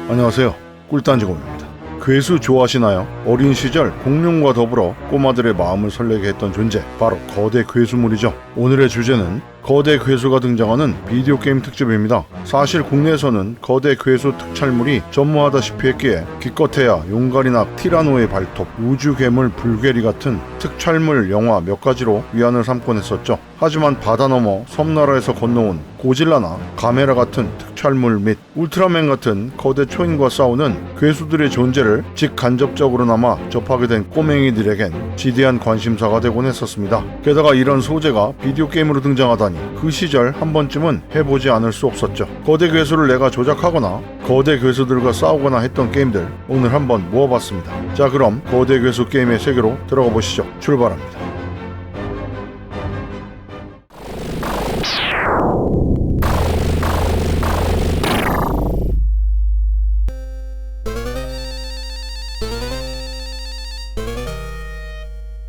안녕하세요. 꿀단지곰입니다. 괴수 좋아하시나요? 어린 시절 공룡과 더불어 꼬마들의 마음을 설레게 했던 존재, 바로 거대 괴수물이죠. 오늘의 주제는 거대 괴수가 등장하는 비디오 게임 특집입니다. 사실 국내에서는 거대 괴수 특촬물이 전무하다시피 했기에 기껏해야 용가리나 티라노의 발톱, 우주괴물 불괴리 같은 특촬물 영화 몇 가지로 위안을 삼곤 했었죠. 하지만 바다 넘어 섬나라에서 건너온 고질라나 가메라 같은 특촬물 및 울트라맨 같은 거대 초인과 싸우는 괴수들의 존재를 직간접적으로나마 접하게 된 꼬맹이들에겐 지대한 관심사가 되곤 했었습니다. 게다가 이런 소재가 비디오 게임으로 등장하다니 그 시절 한 번쯤은 해보지 않을 수 없었죠. 거대 괴수를 내가 조작하거나 거대 괴수들과 싸우거나 했던 게임들 오늘 한번 모아봤습니다. 자, 그럼 거대 괴수 게임의 세계로 들어가 보시죠. 출발합니다.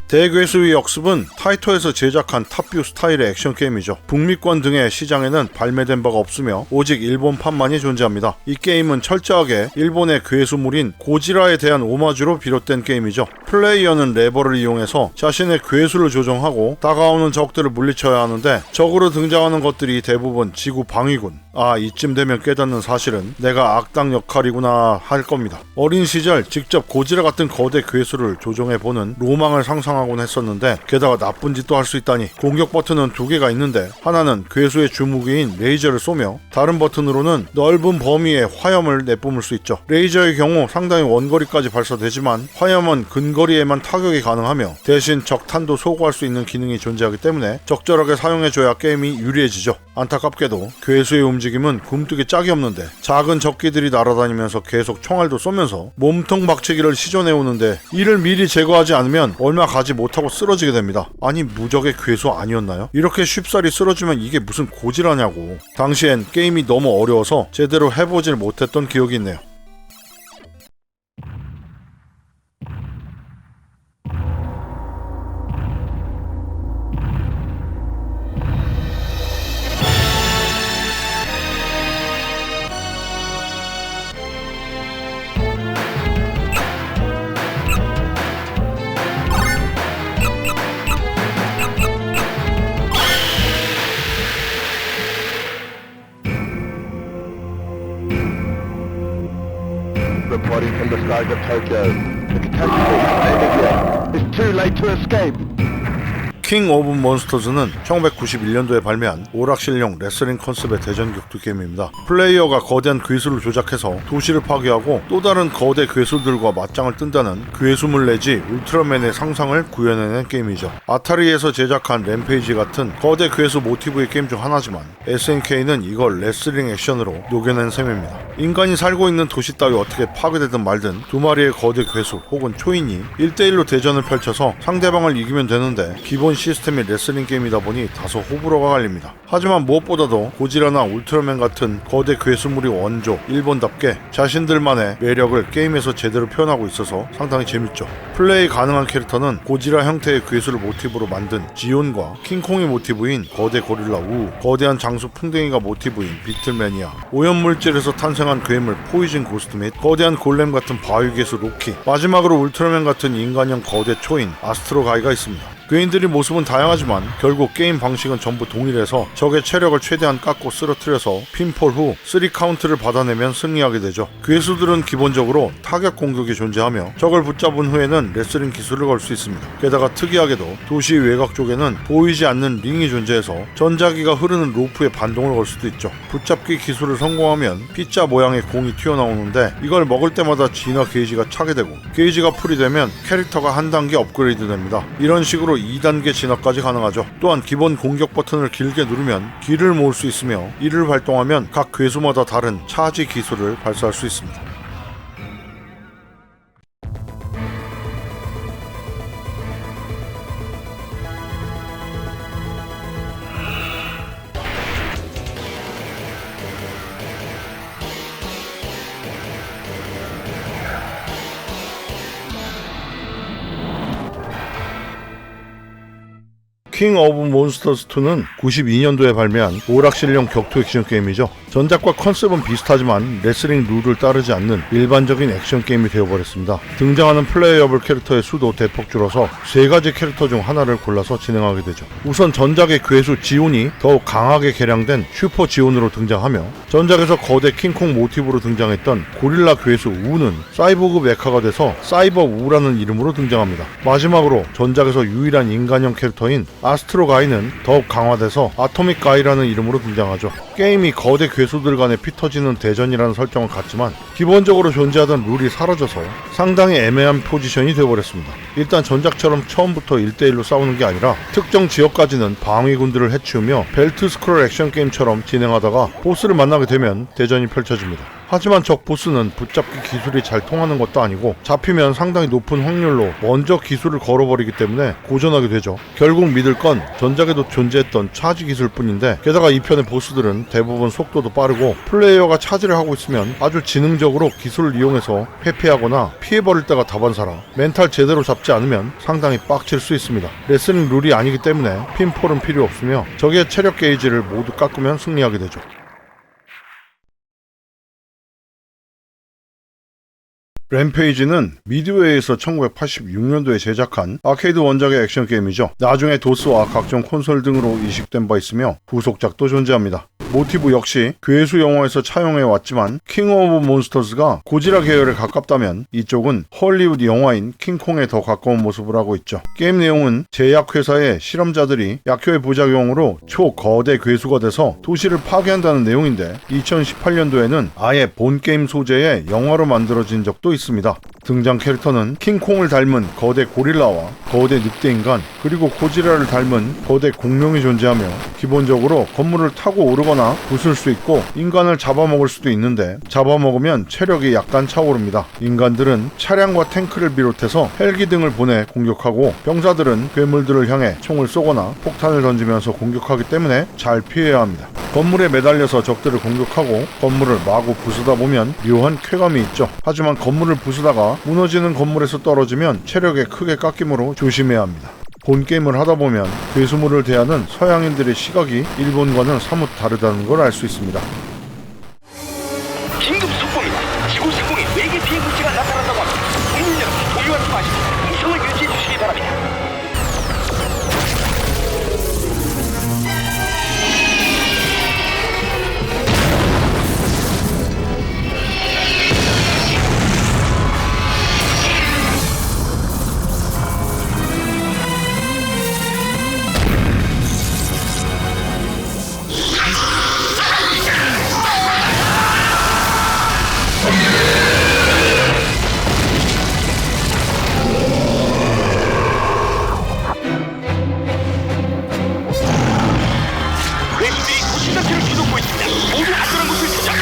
대괴수의 역습은 타이토에서 제작한 탑뷰 스타일의 액션 게임이죠. 북미권 등의 시장에는 발매된 바가 없으며 오직 일본판만이 존재합니다. 이 게임은 철저하게 일본의 괴수물인 고지라에 대한 오마주로 비롯된 게임이죠. 플레이어는 레버를 이용해서 자신의 괴수를 조정하고 다가오는 적들을 물리쳐야 하는데 적으로 등장하는 것들이 대부분 지구 방위군. 이쯤 되면 깨닫는 사실은 내가 악당 역할이구나 할 겁니다. 어린 시절 직접 고지라 같은 거대 괴수를 조정해보는 로망을 상상하곤 했었는데, 게다가 나쁜 짓도 할 수 있다니. 공격 버튼은 두 개가 있는데 하나는 괴수의 주무기인 레이저를 쏘며 다른 버튼으로는 넓은 범위의 화염을 내뿜을 수 있죠. 레이저의 경우 상당히 원거리까지 발사되지만 화염은 근거리에만 타격이 가능하며 대신 적탄도 소구할 수 있는 기능이 존재하기 때문에 적절하게 사용해줘야 게임이 유리해지죠. 안타깝게도 괴수의 움직임은 굼뜨기 짝이 없는데 작은 적기들이 날아다니면서 계속 총알도 쏘면서 몸통 박치기를 시전해오는데 이를 미리 제거하지 않으면 얼마 가지 못하고 쓰러지게 됩니다. 아니, 무적의 괴수 아니었나요? 이렇게 쉽사리 쓰러지면 이게 무슨 고지라냐고. 당시엔 게임이 너무 어려워서 제대로 해보질 못했던 기억이 있네요. Reporting from the skies of Tokyo. The catastrophe hasn't ended yet. It's too late to escape. 킹 오브 몬스터즈는 1991년도에 발매한 오락실용 레슬링 컨셉의 대전 격투 게임입니다. 플레이어가 거대한 괴수를 조작해서 도시를 파괴하고 또 다른 거대 괴수들과 맞짱을 뜬다는 괴수물 내지 울트라맨의 상상을 구현해낸 게임이죠. 아타리에서 제작한 램페이지 같은 거대 괴수 모티브의 게임 중 하나지만 SNK는 이걸 레슬링 액션으로 녹여낸 셈입니다. 인간이 살고 있는 도시 따위 어떻게 파괴되든 말든 두 마리의 거대 괴수 혹은 초인이 1대1로 대전을 펼쳐서 상대방을 이기면 되는데, 기본 시스템이 레슬링 게임이다 보니 다소 호불호가 갈립니다. 하지만 무엇보다도 고지라나 울트라맨 같은 거대 괴수물이 원조 일본답게 자신들만의 매력을 게임에서 제대로 표현하고 있어서 상당히 재밌죠. 플레이 가능한 캐릭터는 고지라 형태의 괴수를 모티브로 만든 지온과 킹콩이 모티브인 거대 고릴라 우, 거대한 장수 풍뎅이가 모티브인 비틀매니아, 오염물질에서 탄생한 괴물 포이즌 고스트 및 거대한 골렘 같은 바위괴수 로키, 마지막으로 울트라맨 같은 인간형 거대 초인 아스트로 가이가 있습니다. 괴인들의 모습은 다양하지만 결국 게임 방식은 전부 동일해서 적의 체력을 최대한 깎고 쓰러뜨려서 핀폴 후 3카운트를 받아내면 승리하게 되죠. 괴수들은 기본적으로 타격 공격이 존재하며 적을 붙잡은 후에는 레슬링 기술을 걸 수 있습니다. 게다가 특이하게도 도시 외곽 쪽에는 보이지 않는 링이 존재해서 전자기가 흐르는 로프에 반동을 걸 수도 있죠. 붙잡기 기술을 성공하면 피자 모양의 공이 튀어나오는데 이걸 먹을 때마다 진화 게이지가 차게 되고, 게이지가 풀이되면 캐릭터가 한 단계 업그레이드 됩니다. 이런 식으로 2단계 진화까지 가능하죠. 또한 기본 공격 버튼을 길게 누르면 기를 모을 수 있으며 이를 발동하면 각 괴수마다 다른 차지 기술을 발사할 수 있습니다. 킹 오브 몬스터즈 2는 92년도에 발매한 오락실용 격투 액션 게임이죠. 전작과 컨셉은 비슷하지만 레슬링 룰을 따르지 않는 일반적인 액션 게임이 되어버렸습니다. 등장하는 플레이어블 캐릭터의 수도 대폭 줄어서 3가지 캐릭터 중 하나를 골라서 진행하게 되죠. 우선 전작의 괴수 지온이 더욱 강하게 개량된 슈퍼 지온으로 등장하며, 전작에서 거대 킹콩 모티브로 등장했던 고릴라 괴수 우는 사이보그 메카가 돼서 사이버 우라는 이름으로 등장합니다. 마지막으로 전작에서 유일한 인간형 캐릭터인 아스트로 가이는 더욱 강화돼서 아토믹 가이라는 이름으로 등장하죠. 게임이 거대 괴수들 간에 피터지는 대전이라는 설정을 갖지만 기본적으로 존재하던 룰이 사라져서 상당히 애매한 포지션이 되어버렸습니다. 일단 전작처럼 처음부터 1대1로 싸우는 게 아니라 특정 지역까지는 방위군들을 해치우며 벨트 스크롤 액션 게임처럼 진행하다가 보스를 만나게 되면 대전이 펼쳐집니다. 하지만 적 보스는 붙잡기 기술이 잘 통하는 것도 아니고 잡히면 상당히 높은 확률로 먼저 기술을 걸어버리기 때문에 고전하게 되죠. 결국 믿을 건 전작에도 존재했던 차지 기술 뿐인데, 게다가 이 편의 보스들은 대부분 속도도 빠르고 플레이어가 차지를 하고 있으면 아주 지능적으로 기술을 이용해서 회피하거나 피해버릴 때가 다반사라 멘탈 제대로 잡지 않으면 상당히 빡칠 수 있습니다. 레슬링 룰이 아니기 때문에 핀폴은 필요 없으며 적의 체력 게이지를 모두 깎으면 승리하게 되죠. 램페이지는 미드웨이에서 1986년도에 제작한 아케이드 원작의 액션 게임이죠. 나중에 도스와 각종 콘솔 등으로 이식된 바 있으며 후속작도 존재합니다. 모티브 역시 괴수 영화에서 차용해 왔지만 킹 오브 몬스터즈가 고지라 계열에 가깝다면 이쪽은 헐리우드 영화인 킹콩에 더 가까운 모습을 하고 있죠. 게임 내용은 제약회사의 실험자들이 약효의 부작용으로 초거대 괴수가 돼서 도시를 파괴한다는 내용인데, 2018년도에는 아예 본 게임 소재의 영화로 만들어진 적도 있습니다. 등장 캐릭터는 킹콩을 닮은 거대 고릴라와 거대 늑대인간, 그리고 고지라를 닮은 거대 공룡이 존재하며, 기본적으로 건물을 타고 오르거나 부술 수 있고 인간을 잡아먹을 수도 있는데, 잡아먹으면 체력이 약간 차오릅니다. 인간들은 차량과 탱크를 비롯해서 헬기 등을 보내 공격하고, 병사들은 괴물들을 향해 총을 쏘거나 폭탄을 던지면서 공격하기 때문에 잘 피해야 합니다. 건물에 매달려서 적들을 공격하고 건물을 마구 부수다 보면 묘한 쾌감이 있죠. 하지만 건물을 부수다가 무너지는 건물에서 떨어지면 체력에 크게 깎이므로 조심해야 합니다. 본 게임을 하다 보면 괴수물을 대하는 서양인들의 시각이 일본과는 사뭇 다르다는 걸 알 수 있습니다. 긴급 속보입니다. 지구 상공에 외계 비행 물체가 나타난다고 합니다. 국민 여러분, 고요하지 마시고 이성을 유지해 주시기 바랍니다. 괴수들이 도시 자체를 뒤덮고 있습니다. 모두 안전한 곳을 찾아.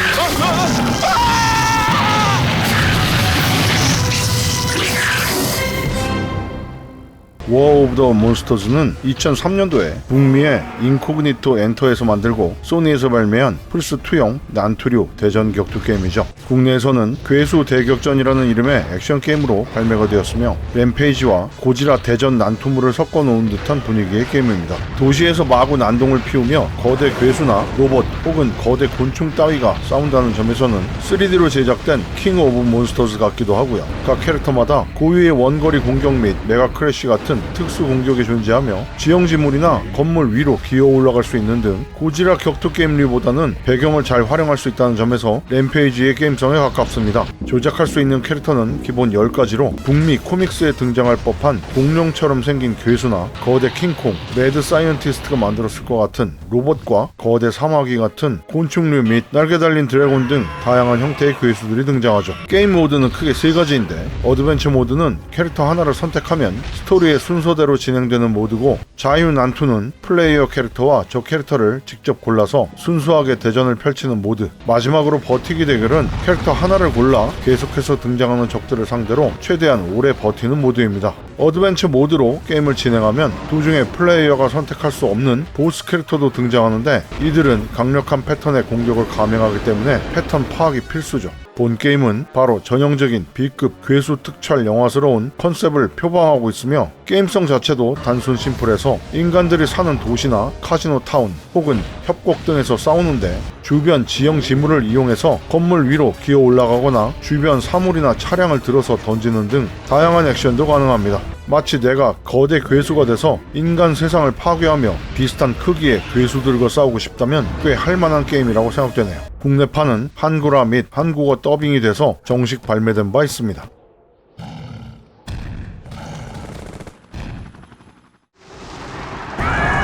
워 오브 더 몬스터즈는 2003년도에 북미의 인코그니토 엔터에서 만들고 소니에서 발매한 플스2용 난투류 대전 격투 게임이죠. 국내에서는 괴수 대격전이라는 이름의 액션 게임으로 발매가 되었으며, 램페이지와 고지라 대전 난투물을 섞어 놓은 듯한 분위기의 게임입니다. 도시에서 마구 난동을 피우며 거대 괴수나 로봇 혹은 거대 곤충 따위가 싸운다는 점에서는 3D로 제작된 킹 오브 몬스터즈 같기도 하고요. 각 캐릭터마다 고유의 원거리 공격 및 메가 크래쉬 같은 특수 공격이 존재하며, 지형지물이나 건물 위로 기어 올라갈 수 있는 등 고지라 격투 게임류보다는 배경을 잘 활용할 수 있다는 점에서 램페이지의 게임성에 가깝습니다. 조작할 수 있는 캐릭터는 기본 10가지로 북미 코믹스에 등장할 법한 공룡처럼 생긴 괴수나 거대 킹콩, 매드 사이언티스트가 만들었을 것 같은 로봇과 거대 사마귀 같은 곤충류 및 날개 달린 드래곤 등 다양한 형태의 괴수들이 등장하죠. 게임 모드는 크게 3가지인데, 어드벤처 모드는 캐릭터 하나를 선택하면 스토리의 순서대로 진행되는 모드고, 자유 난투는 플레이어 캐릭터와 저 캐릭터를 직접 골라서 순수하게 대전을 펼치는 모드, 마지막으로 버티기 대결은 캐릭터 하나를 골라 계속해서 등장하는 적들을 상대로 최대한 오래 버티는 모드입니다. 어드벤처 모드로 게임을 진행하면 도중에 플레이어가 선택할 수 없는 보스 캐릭터도 등장하는데, 이들은 강력한 패턴의 공격을 감행하기 때문에 패턴 파악이 필수죠. 본 게임은 바로 전형적인 B급 괴수 특촬 영화스러운 컨셉을 표방하고 있으며 게임성 자체도 단순 심플해서 인간들이 사는 도시나 카지노 타운 혹은 협곡 등에서 싸우는데 주변 지형 지물을 이용해서 건물 위로 기어 올라가거나 주변 사물이나 차량을 들어서 던지는 등 다양한 액션도 가능합니다. 마치 내가 거대 괴수가 돼서 인간 세상을 파괴하며 비슷한 크기의 괴수들과 싸우고 싶다면 꽤 할만한 게임이라고 생각되네요. 국내판은 한글화 및 한국어 더빙이 돼서 정식 발매된 바 있습니다.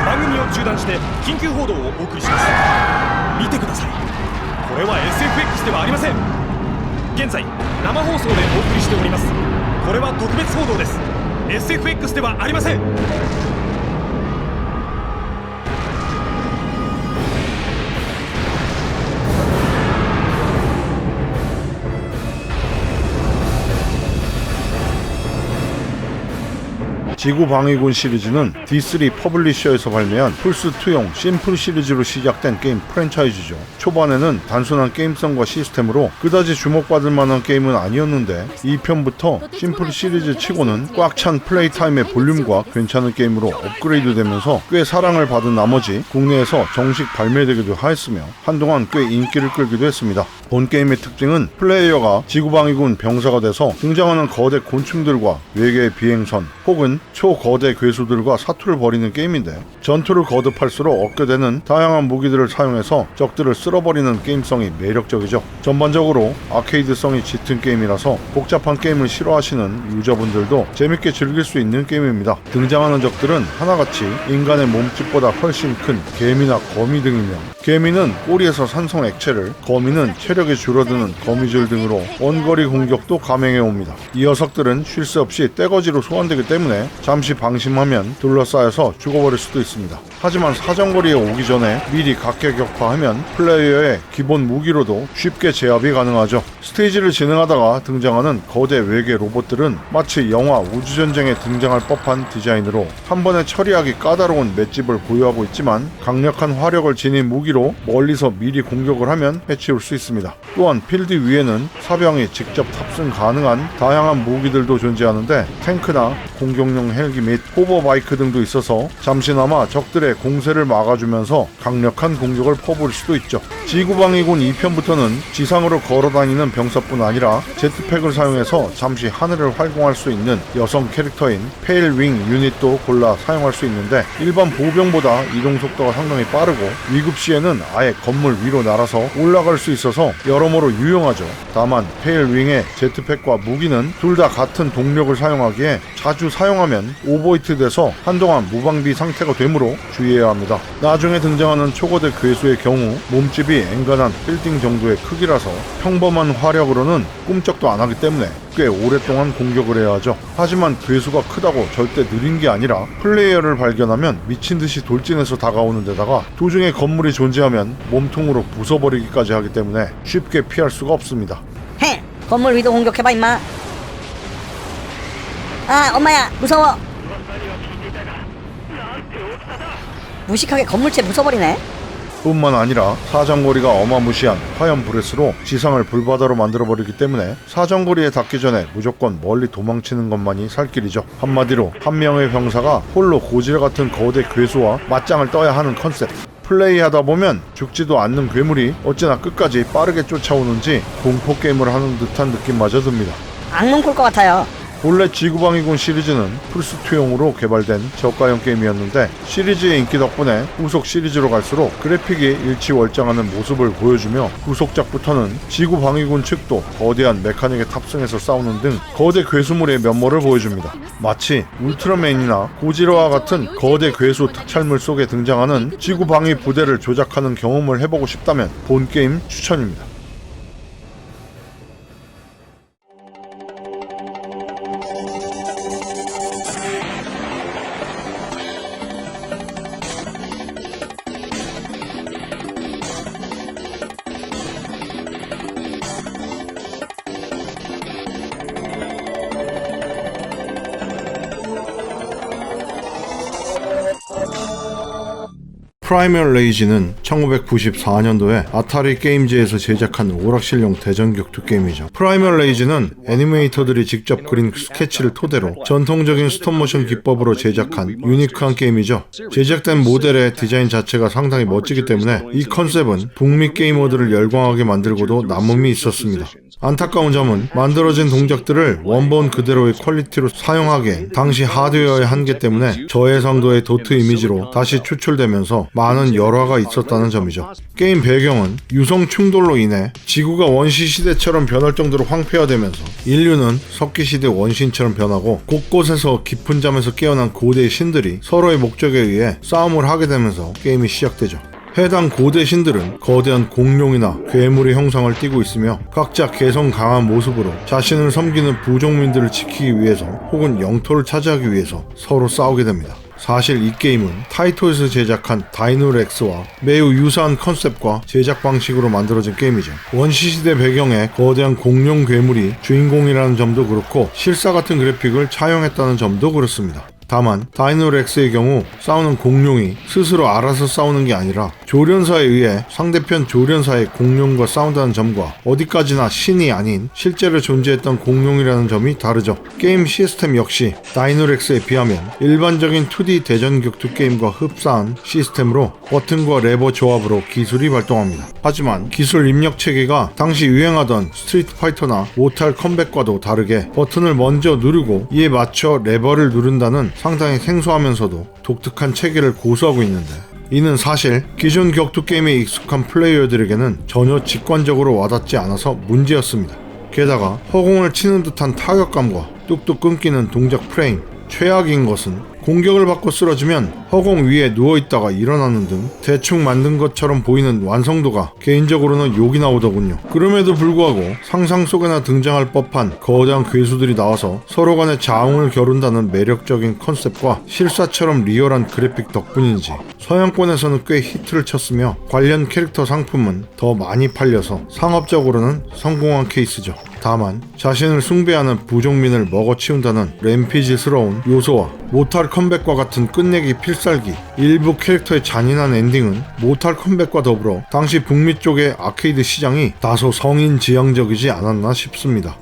番組を中断して緊急報道をお送りします。見てください。これは SFX ではありません。現在生放送でお送りしております。これは特別報道です。 SFX ではありません。지구방위군 시리즈는 D3 퍼블리셔에서 발매한 플스2용 심플 시리즈로 시작된 게임 프랜차이즈죠. 초반에는 단순한 게임성과 시스템으로 그다지 주목받을 만한 게임은 아니었는데 2편부터 심플 시리즈 치고는 꽉 찬 플레이 타임의 볼륨과 괜찮은 게임으로 업그레이드 되면서 꽤 사랑을 받은 나머지 국내에서 정식 발매되기도 하였으며 한동안 꽤 인기를 끌기도 했습니다. 본 게임의 특징은 플레이어가 지구방위군 병사가 돼서 등장하는 거대 곤충들과 외계의 비행선 혹은 초거대 괴수들과 사투를 벌이는 게임인데 전투를 거듭할수록 얻게 되는 다양한 무기들을 사용해서 적들을 쓸어버리는 게임성이 매력적이죠. 전반적으로 아케이드성이 짙은 게임이라서 복잡한 게임을 싫어하시는 유저분들도 재밌게 즐길 수 있는 게임입니다. 등장하는 적들은 하나같이 인간의 몸집보다 훨씬 큰 개미나 거미 등이며 개미는 꼬리에서 산성 액체를, 거미는 체력이 줄어드는 거미줄 등으로 원거리 공격도 감행해옵니다. 이 녀석들은 쉴 새 없이 떼거지로 소환되기 때문에 잠시 방심하면 둘러싸여서 죽어버릴 수도 있습니다. 하지만 사정거리에 오기 전에 미리 각계격파하면 플레이어의 기본 무기로도 쉽게 제압이 가능하죠. 스테이지를 진행하다가 등장하는 거대 외계 로봇들은 마치 영화 우주전쟁에 등장할 법한 디자인으로 한 번에 처리하기 까다로운 맷집을 보유하고 있지만 강력한 화력을 지닌 무기로 멀리서 미리 공격을 하면 해치울 수 있습니다. 또한 필드 위에는 사병이 직접 탑승 가능한 다양한 무기들도 존재하는데 탱크나 공격용 헬기 및 호버바이크 등도 있어서 잠시나마 적들의 공세를 막아주면서 강력한 공격을 퍼부을 수도 있죠. 지구방위군 2편부터는 지상으로 걸어다니는 병사뿐 아니라 제트팩을 사용해서 잠시 하늘을 활공할 수 있는 여성 캐릭터인 페일윙 유닛도 골라 사용할 수 있는데 일반 보병보다 이동 속도가 상당히 빠르고 위급 시에는 아예 건물 위로 날아서 올라갈 수 있어서 여러모로 유용하죠. 다만 페일윙의 제트팩과 무기는 둘 다 같은 동력을 사용하기에 자주 사용하면 오버히트 돼서 한동안 무방비 상태가 되므로 주의해야 합니다. 나중에 등장하는 초거대 괴수의 경우 몸집이 엔간한 빌딩 정도의 크기라서 평범한 화력으로는 꿈쩍도 안 하기 때문에 꽤 오랫동안 공격을 해야 하죠. 하지만 괴수가 크다고 절대 느린 게 아니라 플레이어를 발견하면 미친듯이 돌진해서 다가오는 데다가 도중에 건물이 존재하면 몸통으로 부숴버리기까지 하기 때문에 쉽게 피할 수가 없습니다. 헤! 건물 위도 공격해봐 임마. 아 엄마야 무서워. 무식하게 건물채 부숴버리네. 뿐만 아니라 사정거리가 어마무시한 화염 브레스로 지상을 불바다로 만들어버리기 때문에 사정거리에 닿기 전에 무조건 멀리 도망치는 것만이 살 길이죠. 한마디로 한 명의 병사가 홀로 고지라 같은 거대 괴수와 맞짱을 떠야 하는 컨셉. 플레이하다 보면 죽지도 않는 괴물이 어찌나 끝까지 빠르게 쫓아오는지 공포게임을 하는 듯한 느낌마저 듭니다. 악몽 꿀 것 같아요. 본래 지구방위군 시리즈는 플스2용으로 개발된 저가형 게임이었는데 시리즈의 인기 덕분에 후속 시리즈로 갈수록 그래픽이 일치월장하는 모습을 보여주며 후속작부터는 지구방위군 측도 거대한 메카닉에 탑승해서 싸우는 등 거대 괴수물의 면모를 보여줍니다. 마치 울트라맨이나 고지라와 같은 거대 괴수 특촬물 속에 등장하는 지구방위 부대를 조작하는 경험을 해보고 싶다면 본 게임 추천입니다. 프라이멀 레이지는 1994년도에 아타리 게임즈에서 제작한 오락실용 대전 격투 게임이죠. 프라이멀 레이지는 애니메이터들이 직접 그린 스케치를 토대로 전통적인 스톱모션 기법으로 제작한 유니크한 게임이죠. 제작된 모델의 디자인 자체가 상당히 멋지기 때문에 이 컨셉은 북미 게이머들을 열광하게 만들고도 남음이 있었습니다. 안타까운 점은 만들어진 동작들을 원본 그대로의 퀄리티로 사용하기엔 당시 하드웨어의 한계 때문에 저해상도의 도트 이미지로 다시 추출되면서 많은 열화가 있었다는 점이죠. 게임 배경은 유성 충돌로 인해 지구가 원시 시대처럼 변할 정도로 황폐화되면서 인류는 석기 시대 원신처럼 변하고 곳곳에서 깊은 잠에서 깨어난 고대의 신들이 서로의 목적에 의해 싸움을 하게 되면서 게임이 시작되죠. 해당 고대 신들은 거대한 공룡이나 괴물의 형상을 띠고 있으며 각자 개성 강한 모습으로 자신을 섬기는 부족민들을 지키기 위해서 혹은 영토를 차지하기 위해서 서로 싸우게 됩니다. 사실 이 게임은 타이토에서 제작한 다이노렉스와 매우 유사한 컨셉과 제작 방식으로 만들어진 게임이죠. 원시시대 배경에 거대한 공룡 괴물이 주인공이라는 점도 그렇고 실사 같은 그래픽을 차용했다는 점도 그렇습니다. 다만 다이노렉스의 경우 싸우는 공룡이 스스로 알아서 싸우는 게 아니라 조련사에 의해 상대편 조련사의 공룡과 싸운다는 점과 어디까지나 신이 아닌 실제로 존재했던 공룡이라는 점이 다르죠. 게임 시스템 역시 다이노렉스에 비하면 일반적인 2D 대전 격투 게임과 흡사한 시스템으로 버튼과 레버 조합으로 기술이 발동합니다. 하지만 기술 입력 체계가 당시 유행하던 스트리트 파이터나 모탈 컴뱃과도 다르게 버튼을 먼저 누르고 이에 맞춰 레버를 누른다는 상당히 생소하면서도 독특한 체계를 고수하고 있는데 이는 사실 기존 격투 게임에 익숙한 플레이어들에게는 전혀 직관적으로 와닿지 않아서 문제였습니다. 게다가 허공을 치는 듯한 타격감과 뚝뚝 끊기는 동작 프레임, 최악인 것은 공격을 받고 쓰러지면 허공 위에 누워있다가 일어나는 등 대충 만든 것처럼 보이는 완성도가 개인적으로는 욕이 나오더군요. 그럼에도 불구하고 상상 속에나 등장할 법한 거대한 괴수들이 나와서 서로 간의 자웅을 겨룬다는 매력적인 컨셉과 실사처럼 리얼한 그래픽 덕분인지 서양권에서는 꽤 히트를 쳤으며 관련 캐릭터 상품은 더 많이 팔려서 상업적으로는 성공한 케이스죠. 다만 자신을 숭배하는 부족민을 먹어치운다는 램피지스러운 요소와 모탈 컴뱃과 같은 끝내기 필살기, 일부 캐릭터의 잔인한 엔딩은 모탈 컴뱃과 더불어 당시 북미 쪽의 아케이드 시장이 다소 성인 지향적이지 않았나 싶습니다.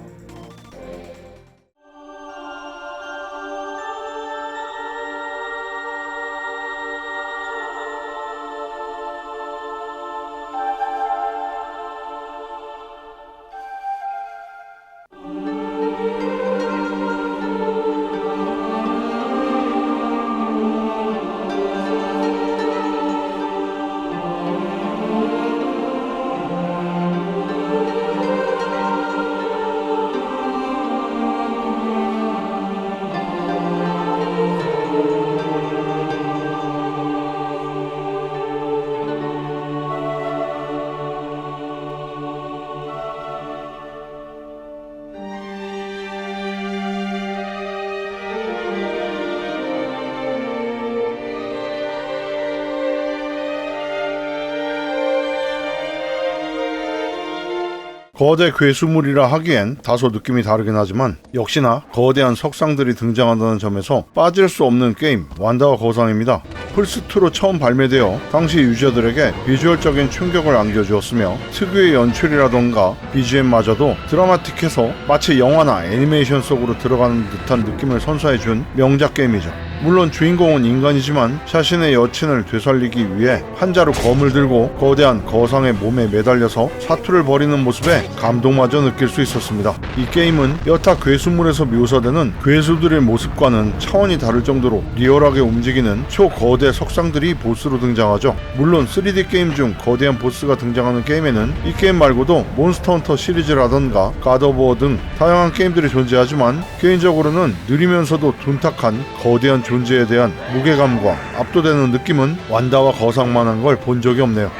거대 괴수물이라 하기엔 다소 느낌이 다르긴 하지만 역시나 거대한 석상들이 등장한다는 점에서 빠질 수 없는 게임 완다와 거상입니다. 플스2로 처음 발매되어 당시 유저들에게 비주얼적인 충격을 안겨주었으며 특유의 연출이라던가 BGM마저도 드라마틱해서 마치 영화나 애니메이션 속으로 들어가는 듯한 느낌을 선사해준 명작 게임이죠. 물론 주인공은 인간이지만 자신의 여친을 되살리기 위해 한자루 검을 들고 거대한 거상의 몸에 매달려서 사투를 벌이는 모습에 감동마저 느낄 수 있었습니다. 이 게임은 여타 괴수물에서 묘사되는 괴수들의 모습과는 차원이 다를 정도로 리얼하게 움직이는 초거대 석상들이 보스로 등장하죠. 물론 3D 게임 중 거대한 보스가 등장하는 게임에는 이 게임 말고도 몬스터 헌터 시리즈라던가 갓 오브 워 등 다양한 게임들이 존재하지만 개인적으로는 느리면서도 둔탁한 거대한 존재에 대한 무게감과 압도되는 느낌은 완다와 거상만한 걸 본 적이 없네요.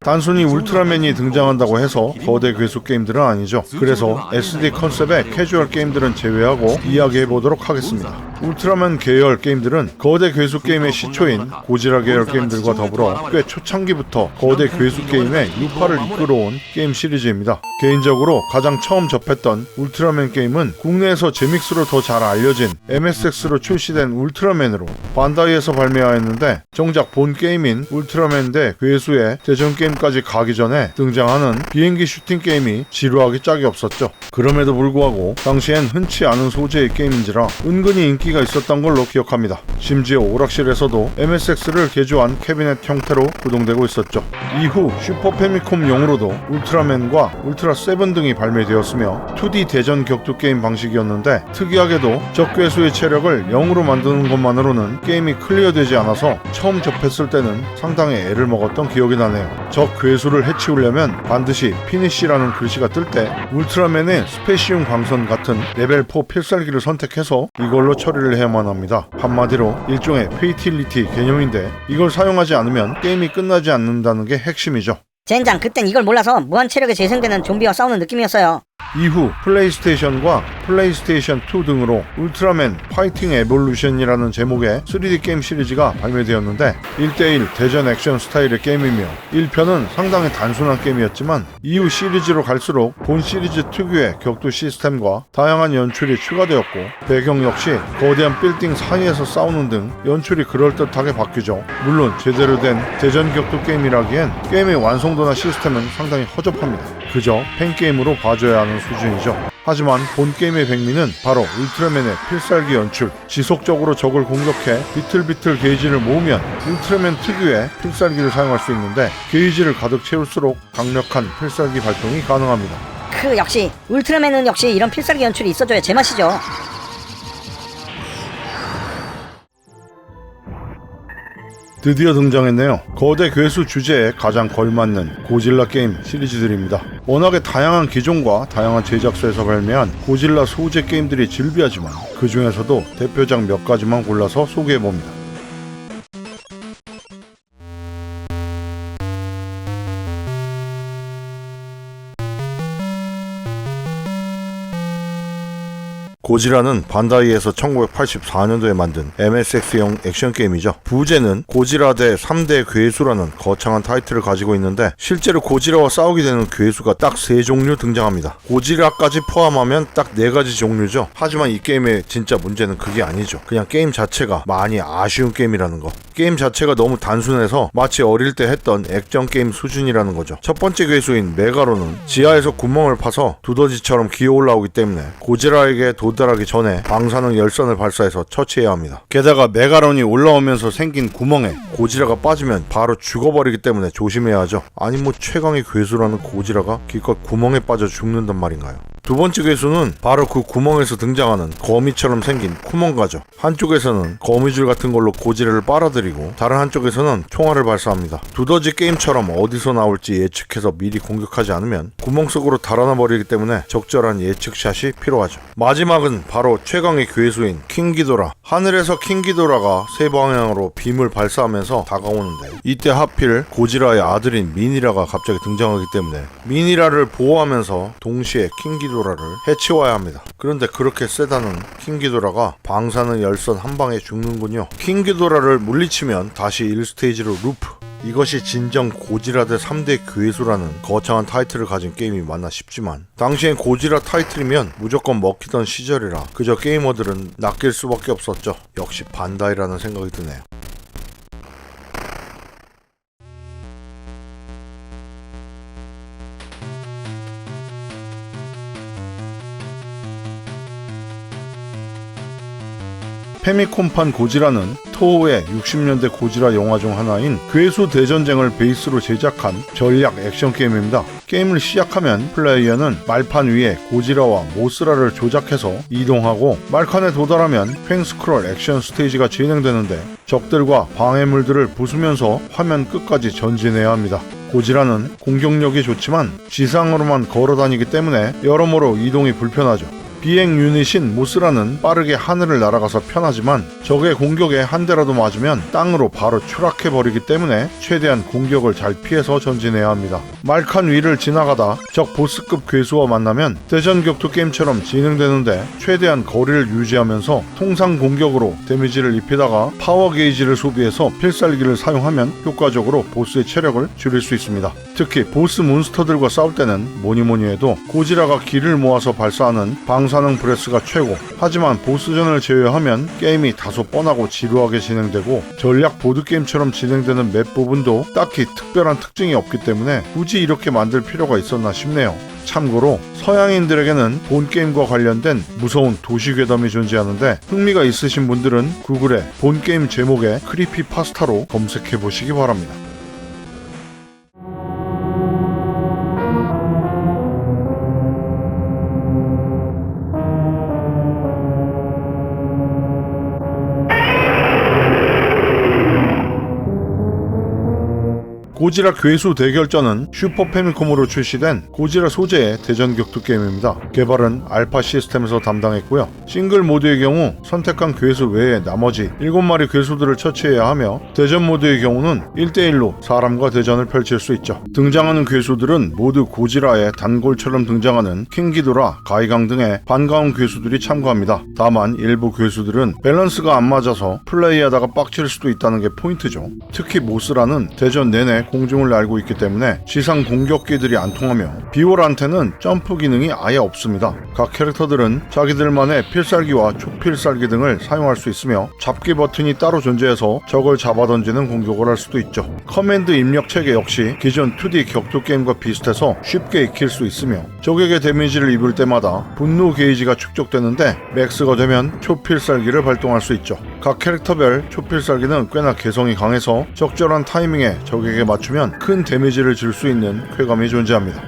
단순히 울트라맨이 등장한다고 해서 거대 괴수 게임들은 아니죠. 그래서 SD 컨셉의 캐주얼 게임들은 제외하고 이야기해보도록 하겠습니다. 울트라맨 계열 게임들은 거대 괴수 게임의 시초인 고지라 계열 게임들과 더불어 꽤 초창기부터 거대 괴수 게임의 유파를 이끌어온 게임 시리즈입니다. 개인적으로 가장 처음 접했던 울트라맨 게임은 국내에서 제믹스로 더 잘 알려진 MSX로 출시된 울트라맨으로 반다이에서 발매하였는데, 정작 본 게임인 울트라맨 대 괴수의 대전 게임까지 가기 전에 등장하는 비행기 슈팅 게임이 지루하기 짝이 없었죠. 그럼에도 불구하고 당시엔 흔치 않은 소재의 게임인지라 은근히 인기가 있었던 걸로 기억합니다. 심지어 오락실에서도 MSX를 개조한 캐비넷 형태로 구동되고 있었죠. 이후 슈퍼 패미콤용으로도 울트라맨과 울트라 세븐 등이 발매되었으며 2D 대전 격투 게임 방식이었는데, 특이하게도 적괴수의 체력을 0으로 만드는 것만으로는 게임이 클리어되지 않아서 처음 접했을 때는 상당히 애를 먹었던 기억이 나네요. 적괴수를 해치우려면 반드시 피니쉬라는 글씨가 뜰 때 울트라맨의 스페시움 광선 같은 레벨 4 필살기를 선택해서 이걸로 처리를 해야만 합니다. 한마디로 일종의 페이틸리티 개념인데, 이걸 사용하지 않으면 게임이 끝나지 않는다는 게 핵심이죠. 젠장, 그땐 이걸 몰라서 무한 체력에 재생되는 좀비와 싸우는 느낌이었어요. 이후 플레이스테이션과 플레이스테이션 2 등으로 울트라맨 파이팅 에볼루션이라는 제목의 3D 게임 시리즈가 발매되었는데, 1대1 대전 액션 스타일의 게임이며 1편은 상당히 단순한 게임이었지만 이후 시리즈로 갈수록 본 시리즈 특유의 격투 시스템과 다양한 연출이 추가되었고, 배경 역시 거대한 빌딩 사이에서 싸우는 등 연출이 그럴듯하게 바뀌죠. 물론 제대로 된 대전 격투 게임이라기엔 게임의 완성도나 시스템은 상당히 허접합니다. 그저 팬게임으로 봐줘야 하는 수준이죠. 하지만 본 게임의 백미는 바로 울트라맨의 필살기 연출, 지속적으로 적을 공격해 비틀비틀 게이지를 모으면 울트라맨 특유의 필살기를 사용할 수 있는데, 게이지를 가득 채울수록 강력한 필살기 발동이 가능합니다. 역시 울트라맨은 역시 이런 필살기 연출이 있어줘야 제맛이죠. 드디어 등장했네요. 거대 괴수 주제에 가장 걸맞는 고질라 게임 시리즈들입니다. 워낙에 다양한 기종과 다양한 제작사에서 발매한 고질라 소재 게임들이 즐비하지만 그 중에서도 대표작 몇 가지만 골라서 소개해봅니다. 고지라는 반다이에서 1984년도에 만든 MSX용 액션 게임이죠. 부제는 고지라 대 3대 괴수라는 거창한 타이틀을 가지고 있는데, 실제로 고지라와 싸우게 되는 괴수가 딱 3종류 등장합니다. 고지라까지 포함하면 딱 4가지 종류죠. 하지만 이 게임의 진짜 문제는 그게 아니죠. 그냥 게임 자체가 많이 아쉬운 게임이라는 거. 게임 자체가 너무 단순해서 마치 어릴 때 했던 액션 게임 수준이라는 거죠. 첫 번째 괴수인 메가로는 지하에서 구멍을 파서 두더지처럼 기어 올라오기 때문에 고지라에게 도달하기 전에 방사능 열선을 발사해서 처치해야 합니다. 게다가 메가론이 올라오면서 생긴 구멍에 고지라가 빠지면 바로 죽어버리기 때문에 조심해야 하죠. 아니 뭐 최강의 괴수라는 고지라가 기껏 구멍에 빠져 죽는단 말인가요? 두 번째 괴수는 바로 그 구멍에서 등장하는 거미처럼 생긴 쿠멍가죠. 한쪽에서는 거미줄 같은 걸로 고지라를 빨아들이고, 다른 한쪽에서는 총알을 발사합니다. 두더지 게임처럼 어디서 나올지 예측해서 미리 공격하지 않으면 구멍 속으로 달아나 버리기 때문에 적절한 예측샷이 필요하죠. 마지막은 바로 최강의 괴수인 킹기도라. 하늘에서 킹기도라가 세 방향으로 빔을 발사하면서 다가오는데, 이때 하필 고지라의 아들인 미니라가 갑자기 등장하기 때문에 미니라를 보호하면서 동시에 킹기도라를 해치워야 합니다. 그런데 그렇게 세다는 킹기도라가 방사능 열선 한 방에 죽는군요. 킹기도라를 물리치면 다시 1스테이지로 루프. 이것이 진정 고지라 대 3대 괴수라는 거창한 타이틀을 가진 게임이 맞나 싶지만, 당시엔 고지라 타이틀이면 무조건 먹히던 시절이라 그저 게이머들은 낚일 수밖에 없었죠. 역시 반다이라는 생각이 드네요. 페미콤판 고지라는 토호의 60년대 고지라 영화 중 하나인 괴수 대전쟁을 베이스로 제작한 전략 액션 게임입니다. 게임을 시작하면 플레이어는 말판 위에 고지라와 모스라를 조작해서 이동하고, 말칸에 도달하면 횡스크롤 액션 스테이지가 진행되는데, 적들과 방해물들을 부수면서 화면 끝까지 전진해야 합니다. 고지라는 공격력이 좋지만 지상으로만 걸어다니기 때문에 여러모로 이동이 불편하죠. 비행 유닛인 모스라는 빠르게 하늘을 날아가서 편하지만 적의 공격에 한 대라도 맞으면 땅으로 바로 추락해버리기 때문에 최대한 공격을 잘 피해서 전진해야 합니다. 말칸 위를 지나가다 적 보스급 괴수와 만나면 대전 격투 게임처럼 진행되는데 최대한 거리를 유지하면서 통상 공격으로 데미지를 입히다가 파워 게이지를 소비해서 필살기를 사용하면 효과적으로 보스의 체력을 줄일 수 있습니다. 특히 보스 몬스터들과 싸울 때는 뭐니뭐니 해도 고지라가 기를 모아서 발사하는 방사능 브레스가 최고. 하지만 보스전을 제외하면 게임이 다소 뻔하고 지루하게 진행되고 전략 보드게임처럼 진행되는 맵 부분도 딱히 특별한 특징이 없기 때문에 굳이 이렇게 만들 필요가 있었나 싶네요. 참고로 서양인들에게는 본 게임과 관련된 무서운 도시 괴담이 존재하는데 흥미가 있으신 분들은 구글에 본 게임 제목에 크리피파스타로 검색해 보시기 바랍니다. 고지라 괴수 대결전은 슈퍼 패미콤으로 출시된 고지라 소재의 대전 격투 게임입니다. 개발은 알파 시스템에서 담당했고요. 싱글 모드의 경우 선택한 괴수 외에 나머지 7마리 괴수들을 처치해야 하며 대전 모드의 경우는 1대1로 사람과 대전을 펼칠 수 있죠. 등장하는 괴수들은 모두 고지라의 단골처럼 등장하는 킹기도라, 가이강 등의 반가운 괴수들이 참가합니다. 다만 일부 괴수들은 밸런스가 안 맞아서 플레이하다가 빡칠 수도 있다는 게 포인트죠. 특히 모스라는 대전 내내 공중을 날고 있기 때문에 지상 공격기들이 안 통하며 비올한테는 점프 기능이 아예 없습니다. 각 캐릭터들은 자기들만의 필살기와 초필살기 등을 사용할 수 있으며 잡기 버튼이 따로 존재해서 적을 잡아던지는 공격을 할 수도 있죠. 커맨드 입력 체계 역시 기존 2D 격투 게임과 비슷해서 쉽게 익힐 수 있으며 적에게 데미지를 입을 때마다 분노 게이지가 축적되는데 맥스가 되면 초필살기를 발동할 수 있죠. 각 캐릭터별 초필살기는 꽤나 개성이 강해서 적절한 타이밍에 적에게 맞추면 큰 데미지를 줄 수 있는 쾌감이 존재합니다.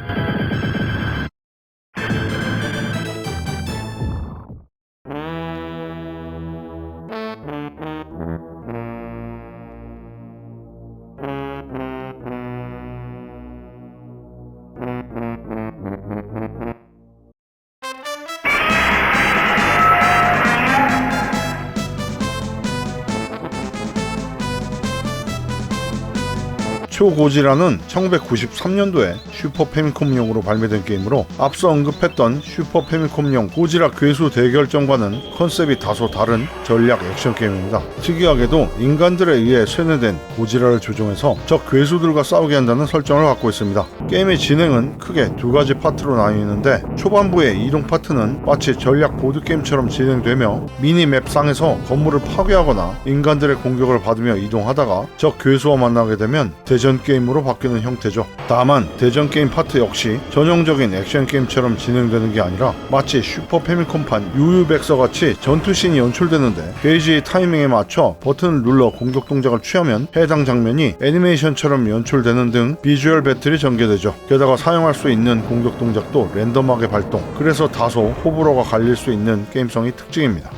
초고지라는 1993년도에 슈퍼 패미콤용으로 발매된 게임으로 앞서 언급했던 슈퍼 패미콤용 고지라 괴수 대결전과는 컨셉이 다소 다른 전략 액션 게임입니다. 특이하게도 인간들에 의해 쇠뇌된 고지라를 조종해서 적 괴수들과 싸우게 한다는 설정을 갖고 있습니다. 게임의 진행은 크게 두 가지 파트로 나뉘는데 초반부의 이동 파트는 마치 전략 보드게임처럼 진행되며 미니맵 상에서 건물을 파괴하거나 인간들의 공격을 받으며 이동하다가 적 괴수와 만나게 되면 대전 게임으로 바뀌는 형태죠. 다만 대전 게임 파트 역시 전형적인 액션 게임처럼 진행되는 게 아니라 마치 슈퍼 패미콤판 유유백서 같이 전투씬이 연출되는데 게이지의 타이밍에 맞춰 버튼을 눌러 공격 동작을 취하면 해당 장면이 애니메이션처럼 연출되는 등 비주얼 배틀이 전개되죠. 게다가 사용할 수 있는 공격 동작도 랜덤하게 발동, 그래서 다소 호불호가 갈릴 수 있는 게임성이 특징입니다.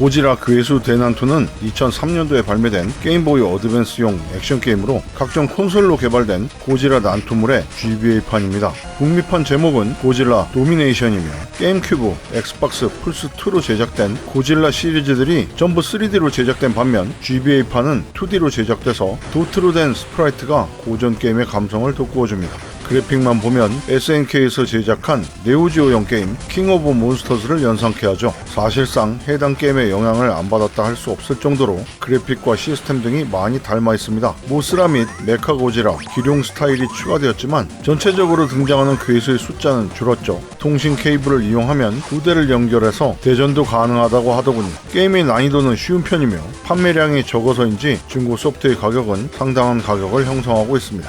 고지라 괴수 대난투는 2003년도에 발매된 게임보이 어드밴스용 액션 게임으로 각종 콘솔로 개발된 고지라 난투물의 GBA판입니다. 북미판 제목은 고질라 도미네이션이며 게임큐브, 엑스박스, 플스2로 제작된 고질라 시리즈들이 전부 3D로 제작된 반면 GBA판은 2D로 제작돼서 도트로 된 스프라이트가 고전 게임의 감성을 돋구어줍니다. 그래픽만 보면 SNK에서 제작한 네오지오형 게임 킹 오브 몬스터즈를 연상케 하죠. 사실상 해당 게임의 영향을 안 받았다 할 수 없을 정도로 그래픽과 시스템 등이 많이 닮아 있습니다. 모스라 및 메카 고지라, 기룡 스타일이 추가되었지만 전체적으로 등장하는 괴수의 숫자는 줄었죠. 통신 케이블을 이용하면 두 대를 연결해서 대전도 가능하다고 하더군요. 게임의 난이도는 쉬운 편이며 판매량이 적어서인지 중고 소프트의 가격은 상당한 가격을 형성하고 있습니다.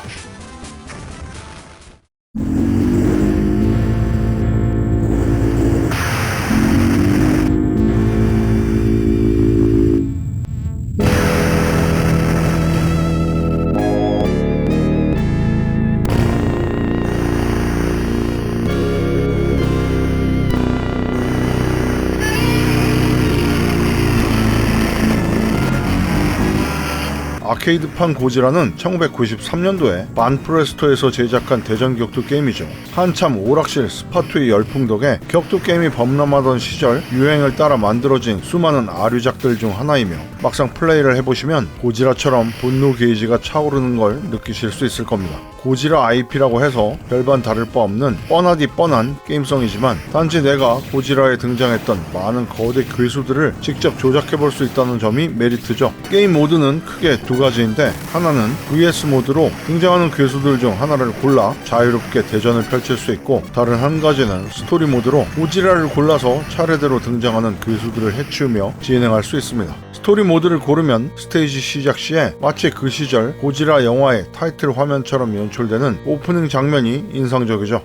아케이드판 고지라는 1993년도에 반프레스토에서 제작한 대전 격투 게임이죠. 한참 오락실 스파투의 열풍 덕에 격투 게임이 범람하던 시절 유행을 따라 만들어진 수많은 아류작들 중 하나이며 막상 플레이를 해보시면 고지라처럼 분노 게이지가 차오르는 걸 느끼실 수 있을 겁니다. 고지라 IP라고 해서 별반 다를 바 없는 뻔하디 뻔한 게임성이지만 단지 내가 고지라에 등장했던 많은 거대 괴수들을 직접 조작해볼 수 있다는 점이 메리트죠. 게임 모드는 크게 두 가지인데 하나는 VS 모드로 등장하는 괴수들 중 하나를 골라 자유롭게 대전을 펼칠 수 있고 다른 한 가지는 스토리 모드로 고지라를 골라서 차례대로 등장하는 괴수들을 해치우며 진행할 수 있습니다. 스토리 모드를 고르면 스테이지 시작 시에 마치 그 시절 고지라 영화의 타이틀 화면처럼 연출되는 오프닝 장면이 인상적이죠.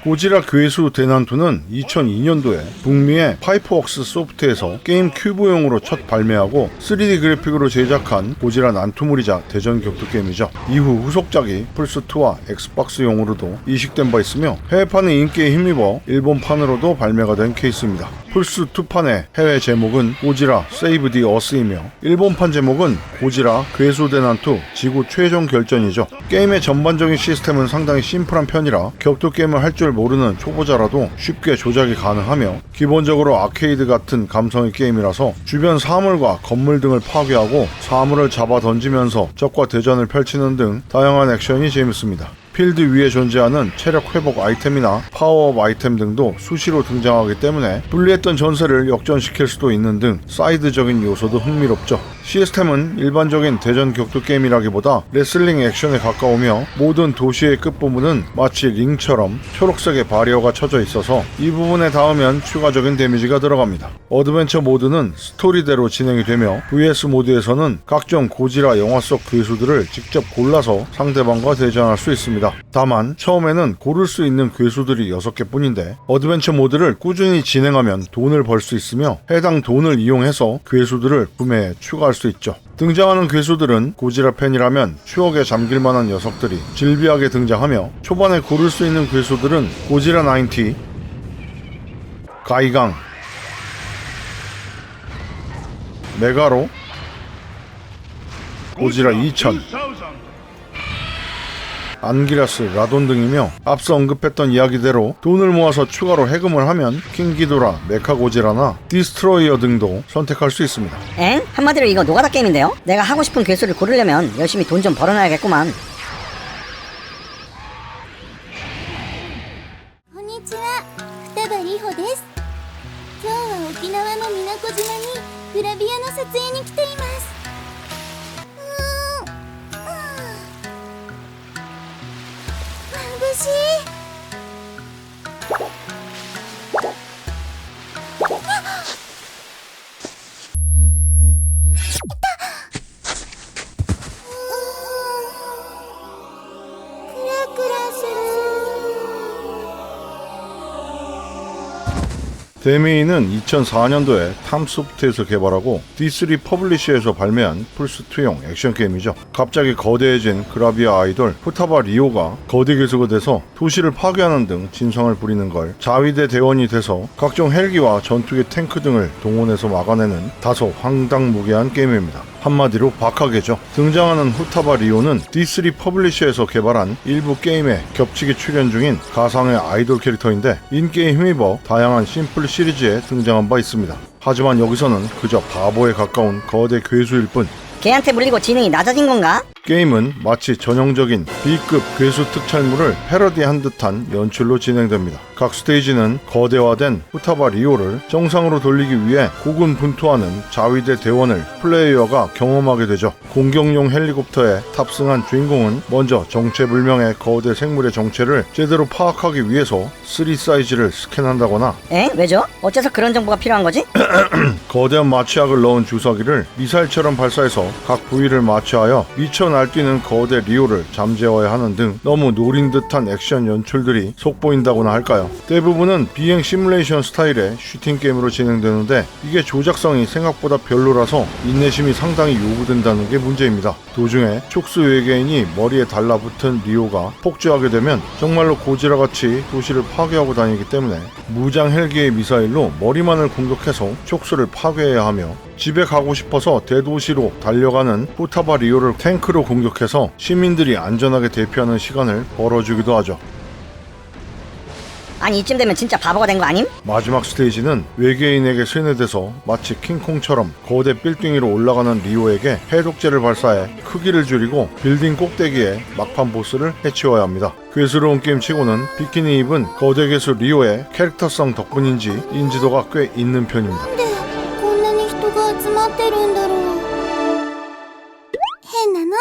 고지라 괴수 대난투는 2002년도에 북미의 파이프웍스 소프트에서 게임 큐브용으로 첫 발매하고 3D 그래픽으로 제작한 고지라 난투물이자 대전 격투 게임이죠. 이후 후속작이 플스2와 엑스박스용으로도 이식된 바 있으며 해외판의 인기에 힘입어 일본판으로도 발매가 된 케이스입니다. 플스2판의 해외 제목은 고지라 세이브 디 어스이며 일본판 제목은 고지라 괴수 대난투 지구 최종 결전이죠. 게임의 전반적인 시스템은 상당히 심플한 편이라 격투 게임을 할 줄 모르는 초보자라도 쉽게 조작이 가능하며 기본적으로 아케이드 같은 감성의 게임이라서 주변 사물과 건물 등을 파괴하고 사물을 잡아 던지면서 적과 대전을 펼치는 등 다양한 액션이 재밌습니다. 필드 위에 존재하는 체력 회복 아이템이나 파워업 아이템 등도 수시로 등장하기 때문에 불리했던 전세를 역전시킬 수도 있는 등 사이드적인 요소도 흥미롭죠. 시스템은 일반적인 대전 격투 게임이라기보다 레슬링 액션에 가까우며 모든 도시의 끝부분은 마치 링처럼 초록색의 바리어가 쳐져 있어서 이 부분에 닿으면 추가적인 데미지가 들어갑니다. 어드벤처 모드는 스토리대로 진행이 되며 VS 모드에서는 각종 고지라 영화 속 괴수들을 직접 골라서 상대방과 대전할 수 있습니다. 다만 처음에는 고를 수 있는 괴수들이 6개 뿐인데 어드벤처 모드를 꾸준히 진행하면 돈을 벌 수 있으며 해당 돈을 이용해서 괴수들을 구매해 추가할 수 있죠. 등장하는 괴수들은 고지라 팬이라면 추억에 잠길 만한 녀석들이 질비하게 등장하며 초반에 고를 수 있는 괴수들은 고지라 90, 가이강, 메가로, 고지라 2000, 안기라스, 라돈 등이며 앞서 언급했던 이야기대로 돈을 모아서 추가로 해금을 하면 킹기도라, 메카고지라나 디스트로이어 등도 선택할 수 있습니다. 엥? 한마디로 이거 노가다 게임인데요? 내가 하고 싶은 괴수를 고르려면 열심히 돈 좀 벌어놔야겠구만. こんにちは、双葉里穂です。今日は沖縄の宮古島にグラビアの撮影に来ています。眩しい。クラクラする。 데미는 2004년도에 탐소프트에서 개발하고 D3 퍼블리시에서 발매한 플스2용 액션 게임이죠. 갑자기 거대해진 그라비아 아이돌 후타바 리오가 거대 괴수가 돼서 도시를 파괴하는 등 진상을 부리는 걸 자위대 대원이 돼서 각종 헬기와 전투기 탱크 등을 동원해서 막아내는 다소 황당무계한 게임입니다. 한마디로 박하게죠. 등장하는 후타바 리오는 D3 퍼블리셔에서 개발한 일부 게임에 겹치게 출연 중인 가상의 아이돌 캐릭터인데 인기에 힘입어 다양한 심플 시리즈에 등장한 바 있습니다. 하지만 여기서는 그저 바보에 가까운 거대 괴수일 뿐. 걔한테 물리고 지능이 낮아진 건가? 게임은 마치 전형적인 B급 괴수 특촬물을 패러디한 듯한 연출로 진행됩니다. 각 스테이지는 거대화된 후타바 리오를 정상으로 돌리기 위해 고군분투하는 자위대 대원을 플레이어가 경험하게 되죠. 공격용 헬리콥터에 탑승한 주인공은 먼저 정체불명의 거대 생물의 정체를 제대로 파악하기 위해서 3 사이즈를 스캔한다거나 에? 왜죠? 어째서 그런 정보가 필요한 거지? 거대한 마취약을 넣은 주사기를 미사일처럼 발사해서 각 부위를 마취하여 미쳐 날뛰는 거대 리오를 잠재워야 하는 등 너무 노린 듯한 액션 연출들이 속보인다고나 할까요? 대부분은 비행 시뮬레이션 스타일의 슈팅 게임으로 진행되는데 이게 조작성이 생각보다 별로라서 인내심이 상당히 요구된다는 게 문제입니다. 도중에 촉수 외계인이 머리에 달라붙은 리오가 폭주하게 되면 정말로 고지라같이 도시를 파괴하고 다니기 때문에 무장 헬기의 미사일로 머리만을 공격해서 촉수를 파괴해야 하며 집에 가고 싶어서 대도시로 달려가는 후타바 리오를 탱크로 공격해서 시민들이 안전하게 대피하는 시간을 벌어주기도 하죠. 아니 이쯤 되면 진짜 바보가 된 거 아님? 마지막 스테이지는 외계인에게 세뇌돼서 마치 킹콩처럼 거대 빌딩 위로 올라가는 리오에게 해독제를 발사해 크기를 줄이고 빌딩 꼭대기에 막판 보스를 해치워야 합니다. 괴스러운 게임 치고는 비키니 입은 거대 괴수 리오의 캐릭터성 덕분인지 인지도가 꽤 있는 편입니다. なんでこんなに人が集まってるんだろう。変なの。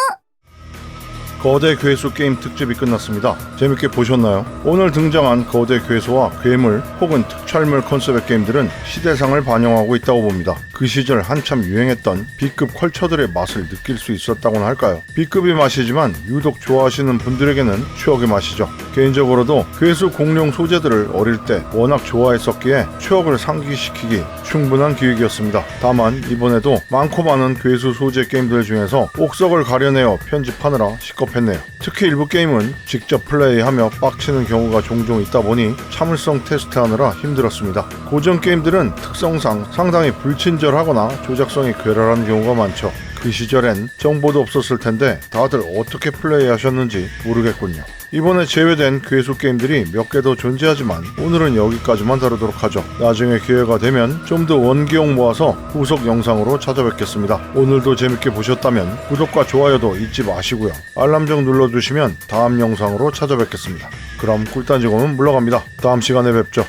거대 괴수 게임 특집이 끝났습니다. 재밌게 보셨나요? 오늘 등장한 거대 괴수와 괴물 혹은 특촬물 컨셉의 게임들은 시대상을 반영하고 있다고 봅니다. 그 시절 한참 유행했던 B급 컬처들의 맛을 느낄 수 있었다고나 할까요? B급의 맛이지만 유독 좋아하시는 분들에게는 추억의 맛이죠. 개인적으로도 괴수 공룡 소재들을 어릴 때 워낙 좋아했었기에 추억을 상기시키기 충분한 기획이었습니다. 다만 이번에도 많고 많은 괴수 소재 게임들 중에서 옥석을 가려내어 편집하느라 시겁했네요. 특히 일부 게임은 직접 플레이하며 빡치는 경우가 종종 있다 보니 참을성 테스트하느라 힘들었습니다. 고전 게임들은 특성상 상당히 불친절하거나 조작성이 괴랄한 경우가 많죠. 그 시절엔 정보도 없었을 텐데 다들 어떻게 플레이하셨는지 모르겠군요. 이번에 제외된 괴수 게임들이 몇 개 더 존재하지만 오늘은 여기까지만 다루도록 하죠. 나중에 기회가 되면 좀 더 원기용 모아서 후속 영상으로 찾아뵙겠습니다. 오늘도 재밌게 보셨다면 구독과 좋아요도 잊지 마시고요. 알람정 눌러주시면 다음 영상으로 찾아뵙겠습니다. 그럼 꿀단지공은 물러갑니다. 다음 시간에 뵙죠.